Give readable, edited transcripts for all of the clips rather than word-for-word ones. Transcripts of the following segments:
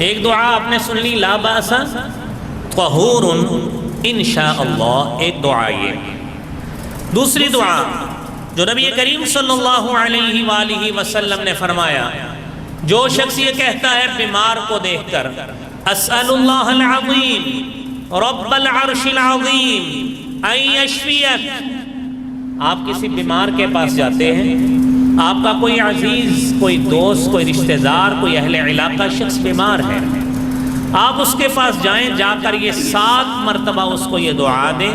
ایک دعا آپ نے سن لی، لا باس طہور انشاءاللہ، ایک دعا یہ۔ دوسری دعا جو نبی کریم صلی اللہ علیہ وآلہ وسلم نے فرمایا، جو شخص یہ کہتا ہے بیمار کو دیکھ کر اسأل اللہ العظیم رب العرش العظیم ان یشفیک، آپ کسی بیمار کے پاس جاتے ہیں، آپ کا کوئی عزیز، کوئی دوست، کوئی رشتہ دار، کوئی اہل علاقہ شخص بیمار ہے، آپ اس کے پاس جائیں، جا کر یہ 7 مرتبہ اس کو یہ دعا دیں،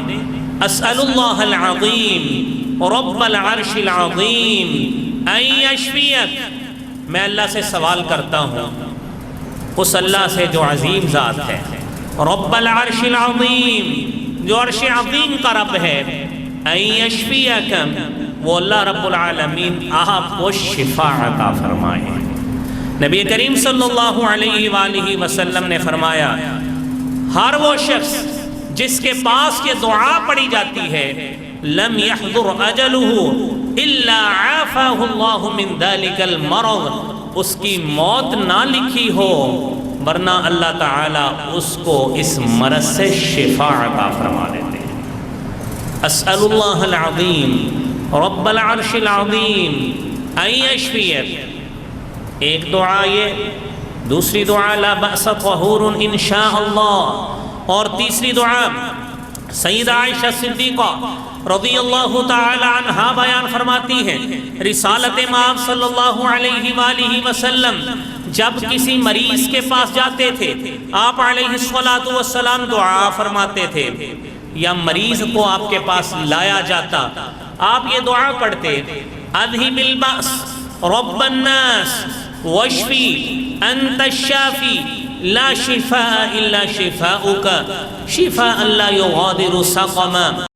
اسأل اللہ العظیم رب العرش العظیم ان یشفیک، میں اللہ سے سوال کرتا ہوں، اس اللہ سے جو عظیم ذات ہے، رب العرش العظیم، جو عرش عظیم کا رب ہے، ان یشفیک، وہ اللہ رب العالمین آپ کو شفا عطا فرمائے۔ نبی کریم صلی اللہ علیہ وآلہ وسلم نے فرمایا، ہر وہ شخص جس کے پاس یہ دعا پڑھی جاتی ہے، لم يحضر اجلہ الا عافاہ اللہ من ذلک المرض، اس کی موت نہ لکھی ہو ورنہ اللہ تعالیٰ اس کو اس مرض سے شفا عطا فرما دیتے ہیں۔ اسأل اللہ العظیم رب العرش العظیم ان یشفیک، ایک دعا یہ، دوسری دعا لا بأس طہور انشاءاللہ، اور تیسری دعا سیدہ عائشہ صدیقہ رضی اللہ تعالی عنہا بیان فرماتی ہیں، رسالت امام صلی اللہ علیہ وآلہ وسلم جب کسی مریض کے پاس جاتے تھے، آپ علیہ السلام دعا فرماتے تھے، یا مریض کو آپ کے پاس لایا جاتا، آپ یہ دعا پڑھتے، اذہب البأس رب الناس واشفی انت الشافی لا شفاء الا شفاؤک شفاء لا یغادر سقما۔